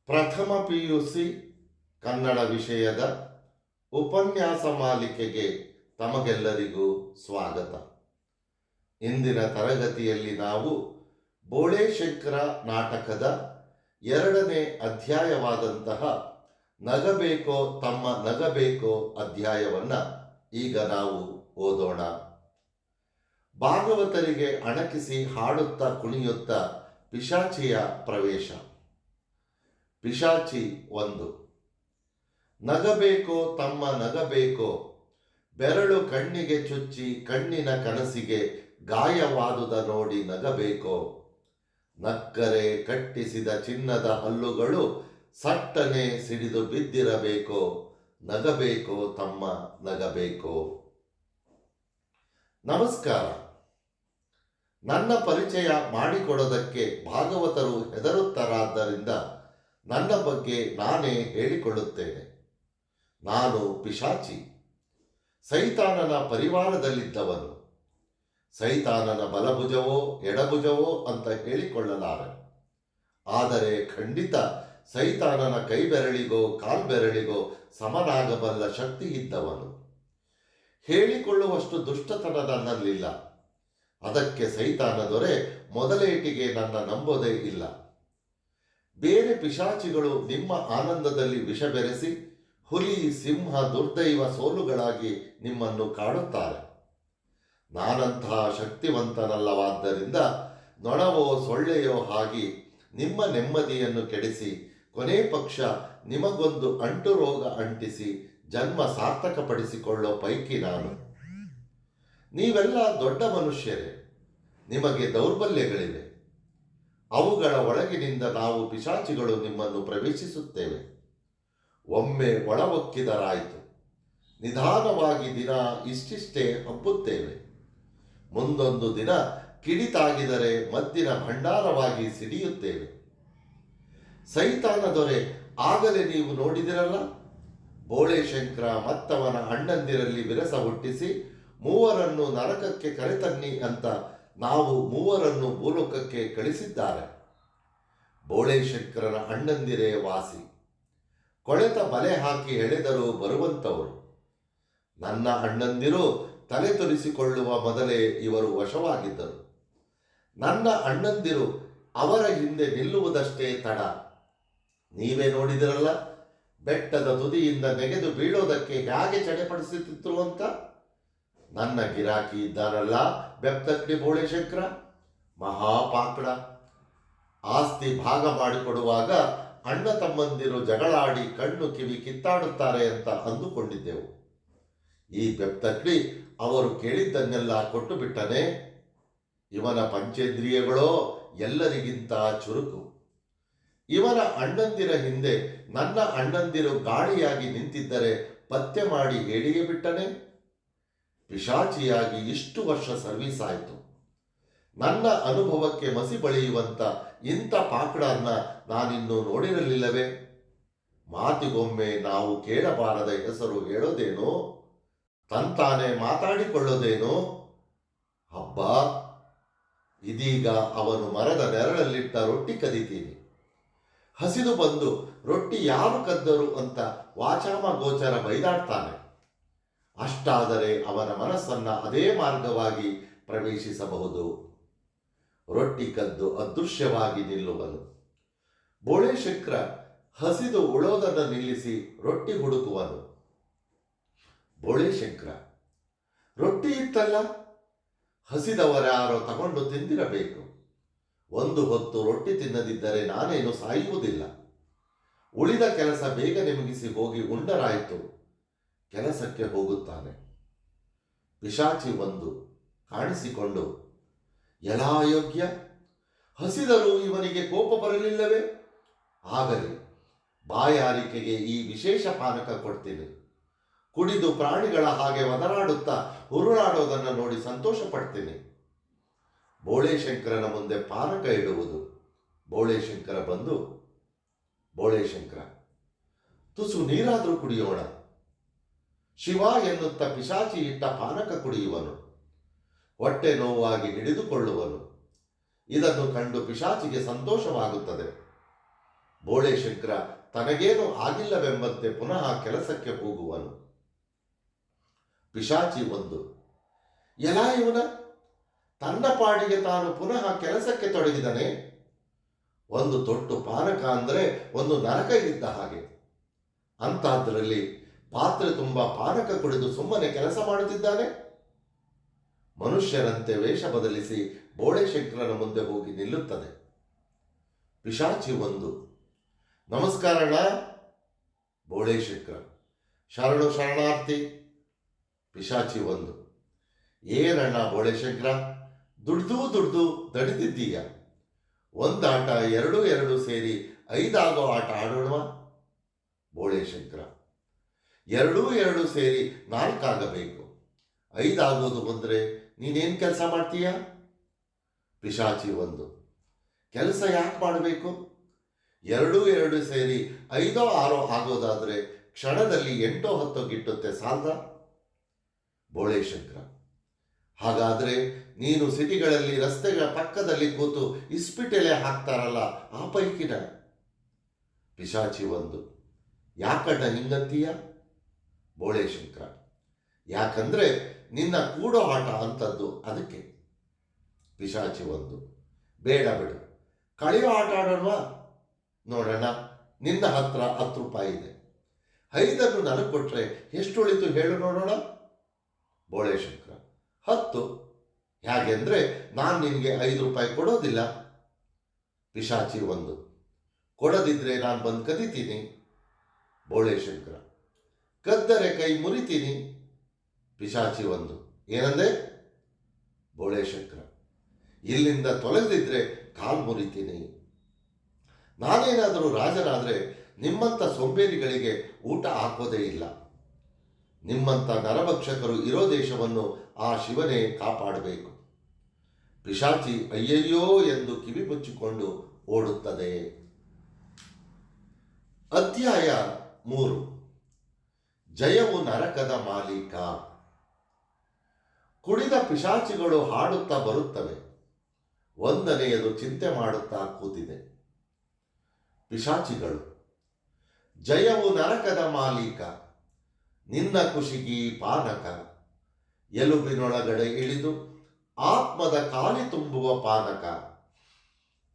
ಪ್ರಥಮ PUC ಕನ್ನಡ ವಿಷಯದ ಉಪನ್ಯಾಸ ಮಾಲಿಕೆಗೆ ತಮಗೆಲ್ಲರಿಗೂ ಸ್ವಾಗತ. ಇಂದಿನ ತರಗತಿಯಲ್ಲಿ ನಾವು ಬೋಳೇಶಂಕರ ನಾಟಕದ 2ನೇ ಅಧ್ಯಾಯವಾದಂತಹ ನಗಬೇಕೋ ತಮ್ಮ ನಗಬೇಕೋ ಅಧ್ಯಾಯವನ್ನು ಈಗ ನಾವು ಓದೋಣ. ಭಾಗವತರಿಗೆ ಅಣಕಿಸಿ ಹಾಡುತ್ತಾ ಕುಣಿಯುತ್ತಾ ಪಿಶಾಚಿಯ ಪ್ರವೇಶ. ಪಿಶಾಚಿ 1. ನಗಬೇಕೋ ತಮ್ಮ ನಗಬೇಕೋ, ಬೆರಳು ಕಣ್ಣಿಗೆ ಚುಚ್ಚಿ ಕಣ್ಣಿನ ಕನಸಿಗೆ ಗಾಯವಾದುದ ನೋಡಿ ನಗಬೇಕೋ. ನಕ್ಕರೆ ಕಟ್ಟಿಸಿದ ಚಿನ್ನದ ಹಲ್ಲುಗಳು ಸಟ್ಟನೆ ಸಿಡಿದು ಬಿದ್ದಿರಬೇಕೋ. ನಗಬೇಕೋ ತಮ್ಮ ನಗಬೇಕೋ. ನಮಸ್ಕಾರ. ನನ್ನ ಪರಿಚಯ ಮಾಡಿಕೊಡೋದಕ್ಕೆ ಭಾಗವತರು ಹೆದರುತ್ತಾರಾದ್ದರಿಂದ ನನ್ನ ಬಗ್ಗೆ ನಾನೇ ಹೇಳಿಕೊಳ್ಳುತ್ತೇನೆ. ನಾನು ಪಿಶಾಚಿ, ಸೈತಾನನ ಪರಿವಾರದಲ್ಲಿದ್ದವನು. ಸೈತಾನನ ಬಲಭುಜವೋ ಎಡಭುಜವೋ ಅಂತ ಹೇಳಿಕೊಳ್ಳಲಾರೆ. ಆದರೆ ಖಂಡಿತ ಸೈತಾನನ ಕೈಬೆರಳಿಗೋ ಕಾಲ್ಬೆರಳಿಗೋ ಸಮನಾಗಬಲ್ಲ ಶಕ್ತಿ ಇದ್ದವನು. ಹೇಳಿಕೊಳ್ಳುವಷ್ಟು ದುಷ್ಟತನ ನನ್ನಲ್ಲಿಲ್ಲ. ಅದಕ್ಕೆ ಸೈತಾನ ದೊರೆ ಮೊದಲೇಟಿಗೆ ನನ್ನ ನಂಬೋದೇ ಇಲ್ಲ. ಬೇರೆ ಪಿಶಾಚಿಗಳು ನಿಮ್ಮ ಆನಂದದಲ್ಲಿ ವಿಷ ಬೆರೆಸಿ ಹುಲಿ ಸಿಂಹ ದುರ್ದೈವ ಸೋಲುಗಳಾಗಿ ನಿಮ್ಮನ್ನು ಕಾಡುತ್ತಾರೆ. ನಾನಂತಹ ಶಕ್ತಿವಂತನಲ್ಲವಾದ್ದರಿಂದ ನೊಣವೋ ಸೊಳ್ಳೆಯೋ ಆಗಿ ನಿಮ್ಮ ನೆಮ್ಮದಿಯನ್ನು ಕೆಡಿಸಿ ಕೊನೆ ಪಕ್ಷ ನಿಮಗೊಂದು ಅಂಟು ರೋಗ ಅಂಟಿಸಿ ಜನ್ಮ ಸಾರ್ಥಕಪಡಿಸಿಕೊಳ್ಳೋ ಪೈಕಿ ನಾನು. ನೀವೆಲ್ಲ ದೊಡ್ಡ ಮನುಷ್ಯರೇ, ನಿಮಗೆ ದೌರ್ಬಲ್ಯಗಳಿವೆ. ಅವುಗಳ ಒಳಗಿನಿಂದ ನಾವು ಪಿಶಾಚಿಗಳು ನಿಮ್ಮನ್ನು ಪ್ರವೇಶಿಸುತ್ತೇವೆ. ಒಮ್ಮೆ ಒಳವೊಕ್ಕಿದರಾಯಿತು, ನಿಧಾನವಾಗಿ ದಿನ ಇಷ್ಟಿಷ್ಟೇ ಹಬ್ಬುತ್ತೇವೆ. ಮುಂದೊಂದು ದಿನ ಕಿಡಿತಾಗಿದರೆ ಮದ್ದಿನ ಭಂಡಾರವಾಗಿ ಸಿಡಿಯುತ್ತೇವೆ. ಸೈತಾನ ದೊರೆ ಆಗಲೇ ನೀವು ನೋಡಿದಿರಲ್ಲ, ಬೋಳೇಶಂಕರ ಮತ್ತವನ ಅಣ್ಣಂದಿರಲ್ಲಿ ವಿರಸ ಹುಟ್ಟಿಸಿ ಮೂವರನ್ನು ನರಕಕ್ಕೆ ಕರೆತನ್ನಿ ಅಂತ ನಾವು ಮೂವರನ್ನು ಭೂಲೋಕಕ್ಕೆ ಕಳಿಸಿದ್ದಾರೆ. ಬೋಳೇಶಂಕರನ ಅಣ್ಣಂದಿರೇ ವಾಸಿ. ಕೊಳೆತ ಬಲೆ ಹಾಕಿ ಎಳೆದರೂ ಬರುವಂತವರು. ನನ್ನ ಅಣ್ಣಂದಿರು ತಲೆ ತುರಿಸಿಕೊಳ್ಳುವ ಮೊದಲೇ ಇವರು ವಶವಾಗಿದ್ದರು. ನನ್ನ ಅಣ್ಣಂದಿರು ಅವರ ಹಿಂದೆ ನಿಲ್ಲುವುದಷ್ಟೇ ತಡ. ನೀವೇ ನೋಡಿದಿರಲ್ಲ, ಬೆಟ್ಟದ ತುದಿಯಿಂದ ನೆಗೆದು ಬೀಳೋದಕ್ಕೆ ಹೇಗೆ ಚಡೆಪಡಿಸುತ್ತಿದ್ರು ಅಂತ. ನನ್ನ ಗಿರಾಕಿ ಇದ್ದಾರಲ್ಲ ಬೆಪ್ತಕ್ಡಿ ಬೋಳೇಶಂಕರ, ಮಹಾಪಾಕಡ. ಆಸ್ತಿ ಭಾಗ ಮಾಡಿಕೊಡುವಾಗ ಅಣ್ಣ ತಮ್ಮಂದಿರು ಜಗಳಾಡಿ ಕಣ್ಣು ಕಿವಿ ಕಿತ್ತಾಡುತ್ತಾರೆ ಅಂತ ಅಂದುಕೊಂಡಿದ್ದೆವು. ಈ ಬೆಪ್ತಕ್ಡಿ ಅವರು ಕೇಳಿದ್ದನ್ನೆಲ್ಲ ಕೊಟ್ಟು ಬಿಟ್ಟನೆ. ಇವನ ಪಂಚೇಂದ್ರಿಯಗಳೋ ಎಲ್ಲರಿಗಿಂತ ಚುರುಕು. ಇವನ ಅಣ್ಣಂದಿರ ಹಿಂದೆ ನನ್ನ ಅಣ್ಣಂದಿರು ಗಾಳಿಯಾಗಿ ನಿಂತಿದ್ದರೆ ಪತ್ತೆ ಮಾಡಿ ಹೇಳಿಯೇ ಬಿಟ್ಟನೆ. ಪಿಶಾಚಿಯಾಗಿ ಇಷ್ಟು ವರ್ಷ ಸರ್ವೀಸ್ ಆಯಿತು. ನನ್ನ ಅನುಭವಕ್ಕೆ ಮಸಿ ಬಳಿಯುವಂತ ಇಂಥ ಪಾಕಡನ್ನ ನಾನಿನ್ನೂ ನೋಡಿರಲಿಲ್ಲವೇ. ಮಾತಿಗೊಮ್ಮೆ ನಾವು ಕೇಳಬಾರದ ಹೆಸರು ಹೇಳೋದೇನೋ, ತಂತಾನೆ ಮಾತಾಡಿಕೊಳ್ಳೋದೇನೋ. ಹಬ್ಬ, ಇದೀಗ ಅವನು ಮರದ ನೆರಳಲ್ಲಿಟ್ಟ ರೊಟ್ಟಿ ಕದೀತೀನಿ. ಹಸಿದು ಬಂದು ರೊಟ್ಟಿ ಯಾರು ಕದ್ದರು ಅಂತ ವಾಚಾಮ ಗೋಚರ ಬೈದಾಡ್ತಾನೆ. ಅಷ್ಟಾದರೆ ಅವನ ಮನಸ್ಸನ್ನ ಅದೇ ಮಾರ್ಗವಾಗಿ ಪ್ರವೇಶಿಸಬಹುದು. ರೊಟ್ಟಿ ಕದ್ದು ಅದೃಶ್ಯವಾಗಿ ನಿಲ್ಲುವನು. ಬೋಳೇಶಂಕರ ಹಸಿದು ಉಳೋದನ್ನು ನಿಲ್ಲಿಸಿ ರೊಟ್ಟಿ ಹುಡುಕುವನು. ಬೋಳೇಶಂಕರ, ರೊಟ್ಟಿ ಇತ್ತಲ್ಲ, ಹಸಿದವರ್ಯಾರೋ ತಗೊಂಡು ತಿಂದಿರಬೇಕು. ಒಂದು ಹೊತ್ತು ರೊಟ್ಟಿ ತಿನ್ನದಿದ್ದರೆ ನಾನೇನು ಸಾಯುವುದಿಲ್ಲ. ಉಳಿದ ಕೆಲಸ ಬೇಗನೆ ಮುಗಿಸಿ ಹೋಗಿ ಉಂಡರಾಯಿತು. ಕೆಲಸಕ್ಕೆ ಹೋಗುತ್ತಾನೆ. ಪಿಶಾಚಿ 1 ಕಾಣಿಸಿಕೊಂಡು, ಎಲ್ಲಾ ಯೋಗ್ಯ, ಹಸಿದರೂ ಇವನಿಗೆ ಕೋಪ ಬರಲಿಲ್ಲವೇ? ಆಗಲಿ, ಬಾಯಾರಿಕೆಗೆ ಈ ವಿಶೇಷ ಪಾನಕ ಕೊಡ್ತೀನಿ. ಕುಡಿದು ಪ್ರಾಣಿಗಳ ಹಾಗೆ ಒದರಾಡುತ್ತಾ ಹುರುಳಾಡೋದನ್ನು ನೋಡಿ ಸಂತೋಷ ಪಡ್ತೀನಿ. ಬೋಳೇಶಂಕರನ ಮುಂದೆ ಪಾನಕ ಇಡುವುದು. ಬೋಳೇಶಂಕರ ಬಂದು, ಬೋಳೇಶಂಕರ, ತುಸು ನೀರಾದರೂ ಕುಡಿಯೋಣ. ಶಿವ ಎನ್ನುತ್ತಾ ಪಿಶಾಚಿ ಇಟ್ಟ ಪಾನಕ ಕುಡಿಯುವನು. ಹೊಟ್ಟೆ ನೋವಾಗಿ ಹಿಡಿದುಕೊಳ್ಳುವನು. ಇದನ್ನು ಕಂಡು ಪಿಶಾಚಿಗೆ ಸಂತೋಷವಾಗುತ್ತದೆ. ಬೋಳೆ ಶಂಕರ ತನಗೇನು ಆಗಿಲ್ಲವೆಂಬಂತೆ ಪುನಃ ಕೆಲಸಕ್ಕೆ ಹೋಗುವನು. ಪಿಶಾಚಿ 1, ಎಲ್ಲ ಇವನ ತನ್ನ ಪಾಡಿಗೆ ತಾನು ಪುನಃ ಕೆಲಸಕ್ಕೆ ತೊಡಗಿದನೆ. ಒಂದು ತೊಟ್ಟು ಪಾನಕ ಅಂದರೆ ಒಂದು ನರಕ ಇದ್ದ ಹಾಗೆ. ಅಂಥದ್ರಲ್ಲಿ ಪಾತ್ರೆ ತುಂಬ ಪಾನಕ ಕುಡಿದು ಸುಮ್ಮನೆ ಕೆಲಸ ಮಾಡುತ್ತಿದ್ದಾನೆ. ಮನುಷ್ಯರಂತೆ ವೇಷ ಬದಲಿಸಿ ಬೋಳೆ ಶಂಕರನ ಮುಂದೆ ಹೋಗಿ ನಿಲ್ಲುತ್ತದೆ. ಪಿಶಾಚಿ 1, ನಮಸ್ಕಾರಣ್ಣ. ಬೋಳೆ ಶಂಕರ, ಶರಣು ಶರಣಾರ್ಥಿ. ಪಿಶಾಚಿ 1, ಏನಣ್ಣ ಬೋಳೆ ಶಂಕರ, ದುಡ್ದು ದಡಿದಿದ್ದೀಯ. ಒಂದಾಟ 2 ಸೇರಿ 5 ಆಗೋ ಆಟ ಆಡೋಣವಾ? ಬೋಳೆ ಶಂಕರ, 2 ಸೇರಿ 4 ಆಗಬೇಕು. 5 ಆಗೋದು ಬಂದರೆ ನೀನೇನು ಕೆಲಸ ಮಾಡ್ತೀಯ? ಪಿಶಾಚಿ 1, ಕೆಲಸ ಯಾಕೆ ಮಾಡಬೇಕು? 2 ಸೇರಿ 5 6 ಆಗೋದಾದರೆ ಕ್ಷಣದಲ್ಲಿ 8 10 ಗಿಟ್ಟುತ್ತೆ, ಸಾಲದ? ಬೋಳೆ ಶಂಕರ, ಹಾಗಾದರೆ ನೀನು ಸಿಟಿಗಳಲ್ಲಿ ರಸ್ತೆಗಳ ಪಕ್ಕದಲ್ಲಿ ಕೂತು ಇಸ್ಪಿಟೆಲೆ ಹಾಕ್ತಾರಲ್ಲ, ಆ ಪೈಕಿನ? ಪಿಶಾಚಿ 1, ಯಾಕಣ್ಣ ಹಿಂಗಂತೀಯ? ಬೋಳೆ ಶಂಕರ, ಯಾಕಂದ್ರೆ ನಿನ್ನ ಕೂಡೋ ಆಟ ಅಂಥದ್ದು, ಅದಕ್ಕೆ. ಪಿಶಾಚಿ 1, ಬೇಡ ಬಿಡು, ಕಳೆಯೋ ಆಟ ಆಡೋಣವಾ? ನೋಡೋಣ, ನಿನ್ನ ಹತ್ರ 10 ರೂಪಾಯಿ ಇದೆ. 5 ನನಗೆ ಕೊಟ್ರೆ ಎಷ್ಟು ಉಳಿತು ಹೇಳು ನೋಡೋಣ? ಬೋಳೆ ಶಂಕರ, 10. ಹೇಗೆಂದ್ರೆ ನಾನು ನಿನಗೆ 5 ರೂಪಾಯಿ ಕೊಡೋದಿಲ್ಲ. ಪಿಶಾಚಿ 1, ಕೊಡದಿದ್ರೆ ನಾನು ಬಂದು ಕದೀತೀನಿ. ಬೋಳೆ ಶಂಕರ, ಕದ್ದರೆ ಕೈ ಮುರಿತೀನಿ. ಪಿಶಾಚಿ 1, ಏನಂದೆ? ಬೋಳೆ ಶಂಕರ, ಇಲ್ಲಿಂದ ತೊಲಗದಿದ್ರೆ ಕಾಲು ಮುರಿತೀನಿ. ನಾನೇನಾದರೂ ರಾಜನಾದರೆ ನಿಮ್ಮಂಥ ಸೋಂಬೇರಿಗಳಿಗೆ ಊಟ ಹಾಕೋದೇ ಇಲ್ಲ. ನಿಮ್ಮಂಥ ನರಭಕ್ಷಕರು ಇರೋ ದೇಶವನ್ನು ಆ ಶಿವನೇ ಕಾಪಾಡಬೇಕು. ಪಿಶಾಚಿ ಅಯ್ಯಯ್ಯೋ ಎಂದು ಕಿವಿ ಮುಚ್ಚಿಕೊಂಡು ಓಡುತ್ತದೆ. ಅಧ್ಯಾಯ 3. ಜಯವು ನರಕದ ಮಾಲೀಕ. ಕುಡಿದ ಪಿಶಾಚಿಗಳು ಹಾಡುತ್ತಾ ಬರುತ್ತವೆ. 1ನೇಯದು ಚಿಂತೆ ಮಾಡುತ್ತಾ ಕೂತಿದೆ. ಪಿಶಾಚಿಗಳು, ಜಯವು ನರಕದ ಮಾಲೀಕ, ನಿನ್ನ ಕುಶಿಗಿ ಪಾನಕ, ಎಲುಬಿನೊಳಗಡೆ ಇಳಿದು ಆತ್ಮದ ಖಾಲಿ ತುಂಬುವ ಪಾನಕ,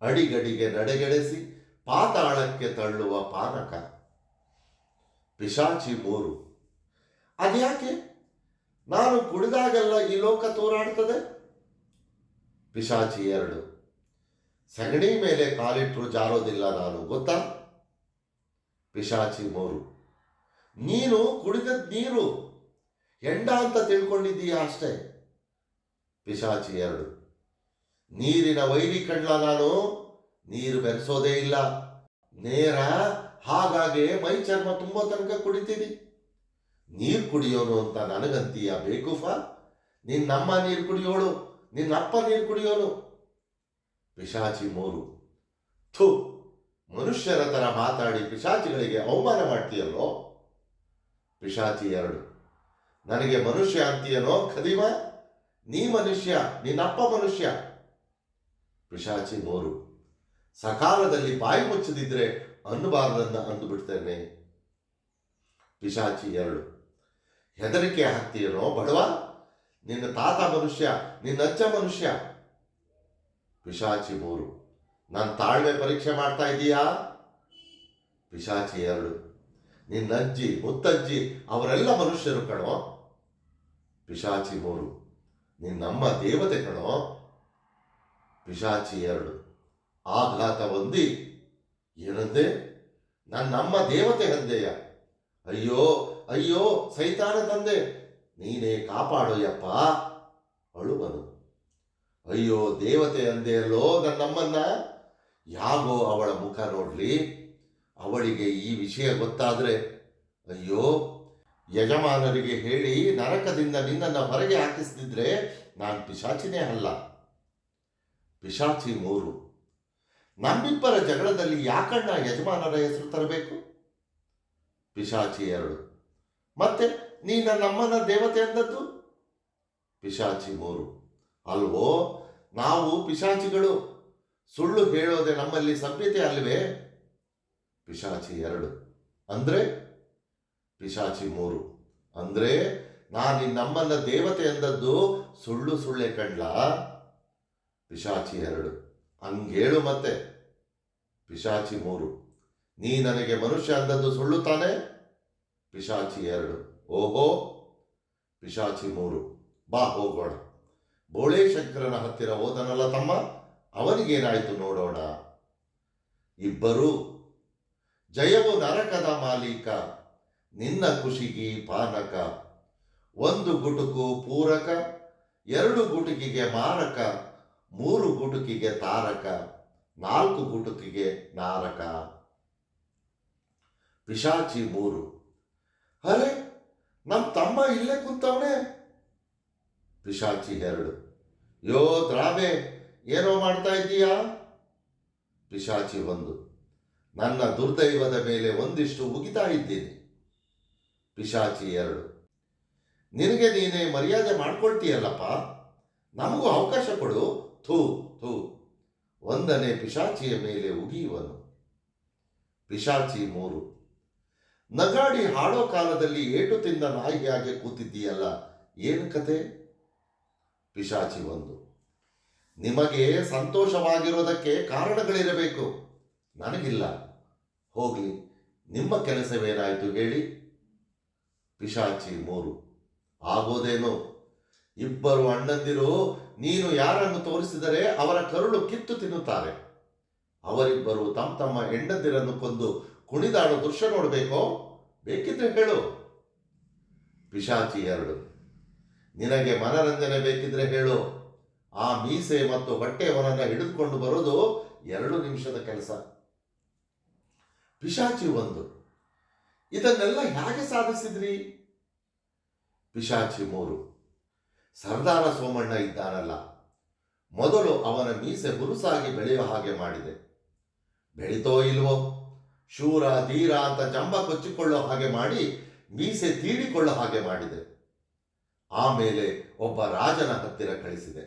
ಅಡಿಗಡಿಗೆ ನಡೆಗೆಡೆಸಿ ಪಾತಾಳಕ್ಕೆ ತಳ್ಳುವ ಪಾನಕ. ಪಿಶಾಚಿ 3, ಅದ್ಯಾಕೆ ನಾನು ಕುಡಿದಾಗೆಲ್ಲ ಈ ಲೋಕ ತೂರಾಡ್ತದೆ? ಪಿಶಾಚಿ 2, ಸಗಣಿ ಮೇಲೆ ಕಾಲಿಟ್ಟರು ಜಾರೋದಿಲ್ಲ ನಾನು, ಗೊತ್ತಾ? ಪಿಶಾಚಿ 3, ನೀನು ಕುಡಿದದ್ ನೀರು, ಹೆಂಡ ಅಂತ ತಿಳ್ಕೊಂಡಿದ್ದೀಯ ಅಷ್ಟೇ. ಪಿಶಾಚಿ 2, ನೀರಿನ ವೈರಿ ಕಣ್ಣ ನಾನು, ನೀರು ಬೆರೆಸೋದೇ ಇಲ್ಲ, ನೇರ ಹಾಗಾಗಿ ಮೈ ಚರ್ಮ ತುಂಬೋ ತನಕ ಕುಡಿತೀನಿ. ನೀರು ಕುಡಿಯೋನು ಅಂತ ನನಗಂತೀಯ ಬೇಕೂಫ? ನಿನ್ನಮ್ಮ ನೀರು ಕುಡಿಯೋಳು, ನಿನ್ನಪ್ಪ ನೀರು ಕುಡಿಯೋನು. ಪಿಶಾಚಿ 3, ಥು, ಮನುಷ್ಯರ ಥರ ಮಾತಾಡಿ ಪಿಶಾಚಿಗಳಿಗೆ ಅವಮಾನ ಮಾಡ್ತೀಯಲ್ಲೋ. ಪಿಶಾಚಿ 2, ನನಗೆ ಮನುಷ್ಯ ಅಂತೀಯನೋ ಖದೀಮ? ನೀ ಮನುಷ್ಯ, ನಿನ್ನಪ್ಪ ಮನುಷ್ಯ. ಪಿಶಾಚಿ 3, ಸಕಾಲದಲ್ಲಿ ಬಾಯಿ ಮುಚ್ಚದಿದ್ರೆ ಅನ್ನಬಾರದನ್ನ ಅಂದು ಬಿಡ್ತೇನೆ. ಪಿಶಾಚಿ 2, ಹೆದರಿಕೆ ಹಾಕ್ತೀಯನೋ ಬಡವ? ನಿನ್ನ ತಾತ ಮನುಷ್ಯ, ನಿನ್ನ ಅಜ್ಜ ಮನುಷ್ಯ. ಪಿಶಾಚಿ 3, ನನ್ನ ತಾಳ್ಮೆ ಪರೀಕ್ಷೆ ಮಾಡ್ತಾ ಇದೀಯಾ? ಪಿಶಾಚಿ 2, ನಿನ್ನ ಅಜ್ಜಿ ಮುತ್ತಜ್ಜಿ ಅವರೆಲ್ಲ ಮನುಷ್ಯರು ಕಣೋ. ಪಿಶಾಚಿ 3, ನಿನ್ನಮ್ಮ ದೇವತೆ ಕಣೋ. ಪಿಶಾಚಿ 2, ಆಘಾತ ಹೊಂದಿ, ಏನಂದೆ? ನನ್ನಮ್ಮ ದೇವತೆ ಅಂದೆಯ? ಅಯ್ಯೋ ಅಯ್ಯೋ ಸೈತಾನ ತಂದೆ, ನೀನೇ ಕಾಪಾಡೋಯಪ್ಪ. ಅಳುವನು, ಅಯ್ಯೋ ದೇವತೆ ಅಂದೆಯಲ್ಲೋ ನನ್ನಮ್ಮನ್ನ. ಯಾಗೋ ಅವಳ ಮುಖ ನೋಡ್ಲಿ, ಅವಳಿಗೆ ಈ ವಿಷಯ ಗೊತ್ತಾದ್ರೆ, ಅಯ್ಯೋ ಯಜಮಾನರಿಗೆ ಹೇಳಿ ನರಕದಿಂದ ನಿನ್ನನ್ನು ಹೊರಗೆ ಹಾಕಿಸ್ತಿದ್ರೆ ನಾನು ಪಿಶಾಚಿನೇ ಅಲ್ಲ. ಪಿಶಾಚಿ 3, ನಮ್ಮಿಬ್ಬರ ಜಗಳದಲ್ಲಿ ಯಾಕಣ್ಣ ಯಜಮಾನರ ಹೆಸರು ತರಬೇಕು? ಪಿಶಾಚಿ 2, ಮತ್ತೆ ನೀ ನನ್ನಮ್ಮನ ದೇವತೆ ಅಂದದ್ದು? ಪಿಶಾಚಿ 3, ಅಲ್ವೋ, ನಾವು ಪಿಶಾಚಿಗಳು, ಸುಳ್ಳು ಹೇಳೋದೆ ನಮ್ಮಲ್ಲಿ ಸಭ್ಯತೆ ಅಲ್ವೇ? ಪಿಶಾಚಿ 2 ಅಂದರೆ ಪಿಶಾಚಿ 3 ಅಂದರೆ ನಾನು ನಮ್ಮನ್ನ ದೇವತೆ ಎಂದದ್ದು ಸುಳ್ಳೆ ಕಂಡ್ಲ. ಪಿಶಾಚಿ 2 ಹಂಗೇಳು ಮತ್ತೆ. ಪಿಶಾಚಿ 3 ನೀ ನನಗೆ ಮನುಷ್ಯ ಅಂದದ್ದು ಸುಳ್ಳು ತಾನೆ. ಪಿಶಾಚಿ 2 ಓಹೋ. ಪಿಶಾಚಿ 3 ಬಾ ಹೋಗೋಣ. ಬೋಳೆ ಶಂಕರನ ಹತ್ತಿರ ಹೋದನಲ್ಲ ತಮ್ಮ, ಅವನಿಗೇನಾಯಿತು ನೋಡೋಣ. ಇಬ್ಬರು ಜಯವು ನರಕದ ಮಾಲೀಕ, ನಿನ್ನ ಖುಷಿಗಿ ಪಾನಕ. 1 ಗುಟುಕು ಪೂರಕ, 2 ಗುಟುಕಿಗೆ ಮಾರಕ, 3 ಗುಟುಕಿಗೆ ತಾರಕ, 4 ಗುಟುಕಿಗೆ ನಾರಕ. ಪಿಶಾಚಿ 3 ಅರೆ ನಮ್ಮ ತಮ್ಮ ಇಲ್ಲೇ ಕುಂತವನೇ. ಪಿಶಾಚಿ 2 ಯೋ ದ್ರಾಬೆ, ಏನೋ ಮಾಡ್ತಾ ಇದ್ದೀಯಾ. ಪಿಶಾಚಿ 1 ನನ್ನ ದುರ್ದೈವದ ಮೇಲೆ ಒಂದಿಷ್ಟು ಉಗಿತಾ ಇದ್ದೀನಿ. ಪಿಶಾಚಿ 2 ನಿನಗೆ ನೀನೇ ಮರ್ಯಾದೆ ಮಾಡ್ಕೊಳ್ತೀಯಲ್ಲಪ್ಪ, ನಮಗೂ ಅವಕಾಶ ಕೊಡು. ಥೂ ಥೂ. 1ನೇ ಪಿಶಾಚಿಯ ಮೇಲೆ ಉಗಿಯುವನು. ಪಿಶಾಚಿ 3 ನಗಾಡಿ ಹಾಡೋ ಕಾಲದಲ್ಲಿ ಏಟು ತಿಂದ ನಾಯಿಯಾಗೆ ಕೂತಿದ್ದೀಯಲ್ಲ, ಏನು ಕತೆ. ಪಿಶಾಚಿ 1 ನಿಮಗೆ ಸಂತೋಷವಾಗಿರೋದಕ್ಕೆ ಕಾರಣಗಳಿರಬೇಕು, ನನಗಿಲ್ಲ. ಹೋಗ್ಲಿ, ನಿಮ್ಮ ಕೆಲಸವೇನಾಯಿತು ಹೇಳಿ. ಪಿಶಾಚಿ 3 ಆಗೋದೇನು, ಇಬ್ಬರು ಅಣ್ಣಂದಿರು ನೀನು ಯಾರನ್ನು ತೋರಿಸಿದರೆ ಅವರ ಕರುಳು ಕಿತ್ತು ತಿನ್ನುತ್ತಾರೆ. ಅವರಿಬ್ಬರು ತಮ್ಮ ಹೆಂಡಂದಿರನ್ನು ಕೊಂದು ಕುಣಿದಾಡೋ ದೃಶ್ಯ ನೋಡಬೇಕೋ, ಬೇಕಿದ್ರೆ ಹೇಳು. ಪಿಶಾಚಿ 2 ನಿನಗೆ ಮನರಂಜನೆ ಬೇಕಿದ್ರೆ ಹೇಳು. ಆ ಮೀಸೆ ಮತ್ತು ಹೊಟ್ಟೆಯವನನ್ನ ಹಿಡಿದುಕೊಂಡು ಬರೋದು 2 ನಿಮಿಷದ ಕೆಲಸ. ಪಿಶಾಚಿ 1 ಇದನ್ನೆಲ್ಲ ಹೇಗೆ ಸಾಧಿಸಿದ್ರಿ. ಪಿಶಾಚಿ 3 ಸರ್ದಾರ ಸೋಮಣ್ಣ ಇದ್ದಾನಲ್ಲ, ಮೊದಲು ಅವನ ಮೀಸೆ ಹುರುಸಾಗಿ ಬೆಳೆಯೋ ಹಾಗೆ ಮಾಡಿದೆ. ಬೆಳಿತೋ ಇಲ್ವೋ, ಶೂರ ಧೀರ ಅಂತ ಜಂಬ ಕೊಚ್ಚಿಕೊಳ್ಳೋ ಹಾಗೆ ಮಾಡಿ ಮೀಸೆ ತೀಡಿಕೊಳ್ಳೋ ಹಾಗೆ ಮಾಡಿದೆ. ಆಮೇಲೆ ಒಬ್ಬ ರಾಜನ ಹತ್ತಿರ ಕಳಿಸಿದೆ.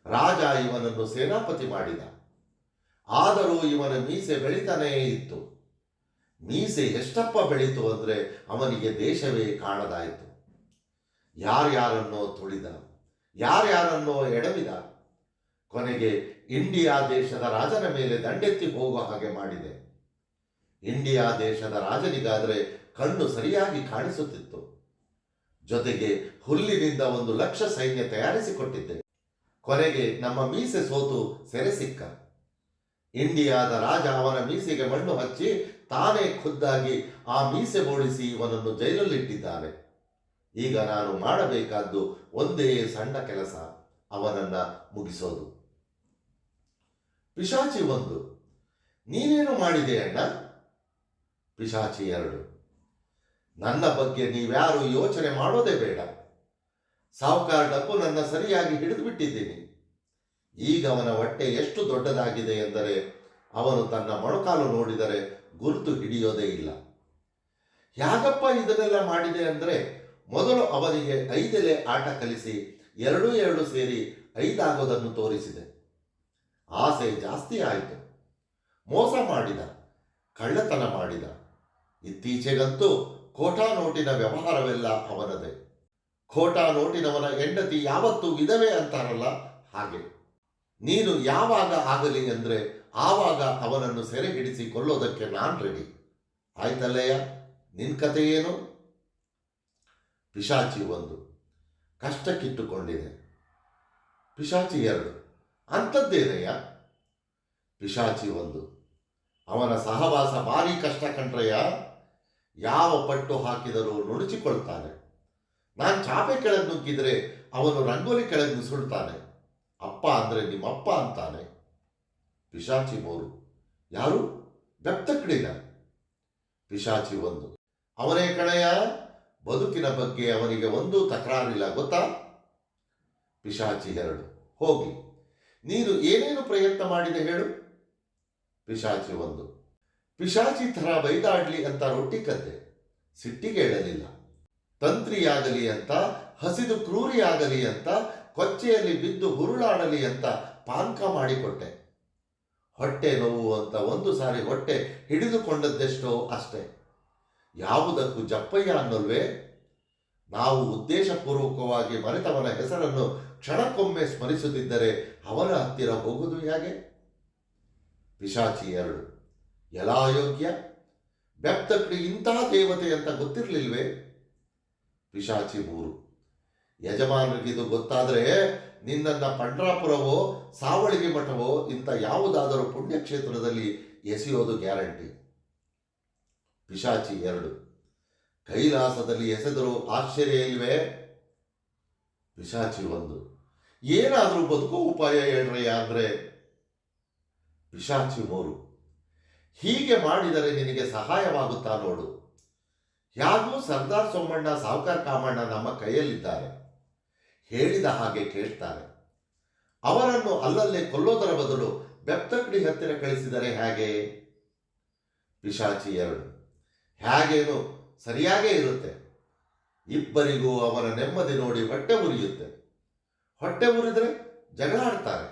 ರಾಜ ಇವನನ್ನು ಸೇನಾಪತಿ ಮಾಡಿದ. ಆದರೂ ಇವನ ಮೀಸೆ ಬೆಳಿತಾನೇ ಇತ್ತು. ಮೀಸೆ ಎಷ್ಟಪ್ಪ ಬೆಳೀತು ಅಂದರೆ ಅವನಿಗೆ ದೇಶವೇ ಕಾಣದಾಯಿತು. ಯಾರ್ಯಾರನ್ನೋ ತುಳಿದ, ಯಾರ್ಯಾರನ್ನೋ ಎಡವಿದ. ಕೊನೆಗೆ ಇಂಡಿಯಾ ದೇಶದ ರಾಜನ ಮೇಲೆ ದಂಡೆತ್ತಿ ಹೋಗೋ ಹಾಗೆ ಮಾಡಿದೆ. ಇಂಡಿಯಾ ದೇಶದ ರಾಜನಿಗಾದರೆ ಕಣ್ಣು ಸರಿಯಾಗಿ ಕಾಣಿಸುತ್ತಿತ್ತು. ಜೊತೆಗೆ ಹುಲ್ಲಿನಿಂದ 1,00,000 ಸೈನ್ಯ ತಯಾರಿಸಿಕೊಟ್ಟಿದ್ದೆ. ಕೊನೆಗೆ ನಮ್ಮ ಮೀಸೆ ಸೋತು ಸೆರೆ ಸಿಕ್ಕ. ಇಂಡಿಯಾದ ರಾಜ ಅವನ ಮೀಸೆಗೆ ಮಣ್ಣು ಹಚ್ಚಿ ತಾನೇ ಖುದ್ದಾಗಿ ಆ ಮೀಸೆ ಬೋಳಿಸಿ ಇವನನ್ನು ಜೈಲಲ್ಲಿಟ್ಟಿದ್ದಾನೆ. ಈಗ ನಾನು ಮಾಡಬೇಕಾದ್ದು ಒಂದೇ ಸಣ್ಣ ಕೆಲಸ, ಅವನನ್ನ ಮುಗಿಸೋದು. ಪಿಶಾಚಿ 1 ನೀನೇನು ಮಾಡಿದೆ ಅಣ್ಣ. ಪಿಶಾಚಿ 2 ನನ್ನ ಬಗ್ಗೆ ನೀವ್ಯಾರು ಯೋಚನೆ ಮಾಡೋದೇ ಬೇಡ. ಸಾವುಕಾರ ಡಪ್ಪು ನನ್ನ ಸರಿಯಾಗಿ ಹಿಡಿದು ಬಿಟ್ಟಿದ್ದೀನಿ. ಈಗ ಅವನ ಹೊಟ್ಟೆ ಎಷ್ಟು ದೊಡ್ಡದಾಗಿದೆ ಎಂದರೆ ಅವನು ತನ್ನ ಮೊಣಕಾಲು ನೋಡಿದರೆ ಗುರುತು ಹಿಡಿಯೋದೇ ಇಲ್ಲ. ಯಾಕಪ್ಪ ಇದನ್ನೆಲ್ಲ ಮಾಡಿದೆ ಅಂದರೆ, ಮೊದಲು ಅವನಿಗೆ 5 ಎಲೆ ಆಟ ಕಲಿಸಿ 2 ಸೇರಿ 5 ಆಗೋದನ್ನು ತೋರಿಸಿದೆ. ಆಸೆ ಜಾಸ್ತಿ ಆಯಿತು. ಮೋಸ ಮಾಡಿದ, ಕಳ್ಳತನ ಮಾಡಿದ. ಇತ್ತೀಚೆಗಂತೂ ಖೋಟಾ ನೋಟಿನ ವ್ಯವಹಾರವೆಲ್ಲ ಅವನದೇ. ಖೋಟಾ ನೋಟಿನವನ ಹೆಂಡತಿ ಯಾವತ್ತೂ ವಿಧವೆ ಅಂತಾರಲ್ಲ, ಹಾಗೆ. ನೀನು ಯಾವಾಗ ಆಗಲಿ ಅಂದರೆ ಆವಾಗ ಅವನನ್ನು ಸೆರೆ ಹಿಡಿಸಿ ಕೊಲ್ಲೋದಕ್ಕೆ ನಾನು ರೆಡಿ. ಆಯ್ತಲ್ಲಯ್ಯ, ನಿನ್ ಕತೆ ಏನು. ಪಿಶಾಚಿ 1 ಕಷ್ಟಕ್ಕಿಟ್ಟುಕೊಂಡಿದೆ. ಪಿಶಾಚಿ 2 ಅಂಥದ್ದೇನಯ್ಯ. ಪಿಶಾಚಿ 1 ಅವನ ಸಹವಾಸ ಭಾರಿ ಕಷ್ಟ ಕಂಡ್ರಯ್ಯ. ಯಾವ ಪಟ್ಟು ಹಾಕಿದರೂ ನುಣುಚಿಕೊಳ್ತಾನೆ. ನಾನು ಚಾಪೆ ಕೆಳಗೆ ನುಗ್ಗಿದ್ರೆ ಅವನು ರಂಗೋಲಿ ಕೆಳಗೆ ನುಸುಳ್ತಾನೆ. ಅಪ್ಪ ಅಂದರೆ ನಿಮ್ಮಪ್ಪ ಅಂತಾನೆ. ಪಿಶಾಚಿ 3 ಯಾರು ಬೆಪ್ತಕ್ಕಡಿಗ. ಪಿಶಾಚಿ 1 ಅವನೇ ಕಣಯ್ಯ, ಬದುಕಿನ ಬಗ್ಗೆ ಅವನಿಗೆ ಒಂದೂ ತಕರಾರಿಲ್ಲ ಗೊತ್ತಾ. ಪಿಶಾಚಿ 2 ಹೋಗಿ ನೀನು ಏನೇನು ಪ್ರಯತ್ನ ಮಾಡಿದೆ ಹೇಳು. ಪಿಶಾಚಿ 1 ಪಿಶಾಚಿ ಥರ ಬೈದಾಡ್ಲಿ ಅಂತ ರೊಟ್ಟಿ ಕದ್ದೆ, ಸಿಟ್ಟಿಗೆ ಹೇಳಲಿಲ್ಲ. ತಂತ್ರಿಯಾಗಲಿ ಅಂತ, ಹಸಿದು ಕ್ರೂರಿಯಾಗಲಿ ಅಂತ, ಕೊಚ್ಚೆಯಲ್ಲಿ ಬಿದ್ದು ಹುರುಳಾಡಲಿ ಅಂತ ಪಾನ್ಕ ಮಾಡಿಕೊಟ್ಟೆ. ಹೊಟ್ಟೆ ನೋವು ಅಂತ ಒಂದು ಸಾರಿ ಹೊಟ್ಟೆ ಹಿಡಿದುಕೊಂಡದ್ದೆಷ್ಟೋ ಅಷ್ಟೇ. ಯಾವುದಕ್ಕೂ ಜಪ್ಪಯ್ಯ ಅನ್ನಲ್ವೇ? ನಾವು ಉದ್ದೇಶಪೂರ್ವಕವಾಗಿ ಮರೆತವನ ಹೆಸರನ್ನು ಕ್ಷಣಕ್ಕೊಮ್ಮೆ ಸ್ಮರಿಸುತ್ತಿದ್ದರೆ ಅವನ ಹತ್ತಿರ ಹೋಗುವುದು ಹೇಗೆ? ಪಿಶಾಚಿ 2. ಎಲ್ಲಾ ಯೋಗ್ಯ, ಬೆಪ್ತಕ್ಡಿ ಇಂತಹ ದೇವತೆ ಅಂತ ಗೊತ್ತಿರಲಿಲ್ವೇ? ಪಿಶಾಚಿ 3. ಯಜಮಾನರಿಗಿದು ಗೊತ್ತಾದರೆ ನಿನ್ನನ್ನು ಪಂಡ್ರಾಪುರವೋ ಸಾವಳಿಗೆ ಮಠವೋ ಇಂಥ ಯಾವುದಾದರೂ ಪುಣ್ಯಕ್ಷೇತ್ರದಲ್ಲಿ ಎಸೆಯೋದು ಗ್ಯಾರಂಟಿ. ಪಿಶಾಚಿ 2. ಕೈಲಾಸದಲ್ಲಿ ಎಸೆದರೂ ಆಶ್ಚರ್ಯ ಇಲ್ವೇ? ಪಿಶಾಚಿ 1. ಏನಾದರೂ ಬದುಕೋ ಉಪಾಯ ಹೇಳ್ರಯ್ಯ ಅಂದ್ರೆ? ಪಿಶಾಚಿ 3. ಹೀಗೆ ಮಾಡಿದರೆ ನಿನಗೆ ಸಹಾಯವಾಗುತ್ತಾ ನೋಡು. ಯಾಗೂ ಸರ್ದಾರ್ ಸೋಮಣ್ಣ ಸಾವುಕಾರ ಕಾಮಣ್ಣ ನಮ್ಮ ಕೈಯಲ್ಲಿದ್ದಾರೆ, ಹೇಳಿದ ಹಾಗೆ ಕೇಳ್ತಾರೆ. ಅವರನ್ನು ಅಲ್ಲಲ್ಲೇ ಕೊಲ್ಲೋದರ ಬದಲು ಬೆಪ್ತಕ್ಡಿ ಹತ್ತಿರ ಕಳಿಸಿದರೆ ಹೇಗೆ? ಪಿಶಾಚಿ 2. ಹೇಗೇನು ಸರಿಯಾಗೇ ಇರುತ್ತೆ. ಇಬ್ಬರಿಗೂ ಅವನ ನೆಮ್ಮದಿ ನೋಡಿ ಹೊಟ್ಟೆ ಉರಿಯುತ್ತೆ. ಹೊಟ್ಟೆ ಉರಿದರೆ ಜಗಳ ಆಡ್ತಾರೆ.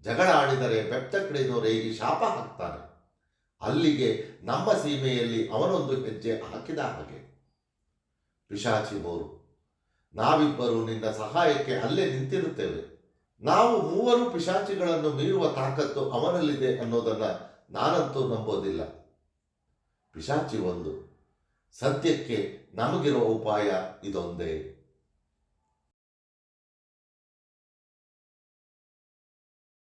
ಜಗಳ ಆಡಿದರೆ ಬೆಪ್ತಕ್ಡಿನೂ ರೇಗಿ ಶಾಪ ಹಾಕ್ತಾನೆ. ಅಲ್ಲಿಗೆ ನಮ್ಮ ಸೀಮೆಯಲ್ಲಿ ಅವನೊಂದು ಹೆಜ್ಜೆ ಹಾಕಿದ ಹಾಗೆ. ಪಿಶಾಚಿ 3. ನಾವಿಬ್ಬರು ನಿನ್ನ ಸಹಾಯಕ್ಕೆ ಅಲ್ಲೇ ನಿಂತಿರುತ್ತೇವೆ. ನಾವು ಮೂವರು ಪಿಶಾಚಿಗಳನ್ನು ಮೀರುವ ತಾಕತ್ತು ಅವನಲ್ಲಿದೆ ಅನ್ನೋದನ್ನ ನಾನಂತೂ ನಂಬೋದಿಲ್ಲ. ಪಿಶಾಚಿ 1. ಸದ್ಯಕ್ಕೆ ನಮಗಿರೋ ಉಪಾಯ ಇದೊಂದೇ.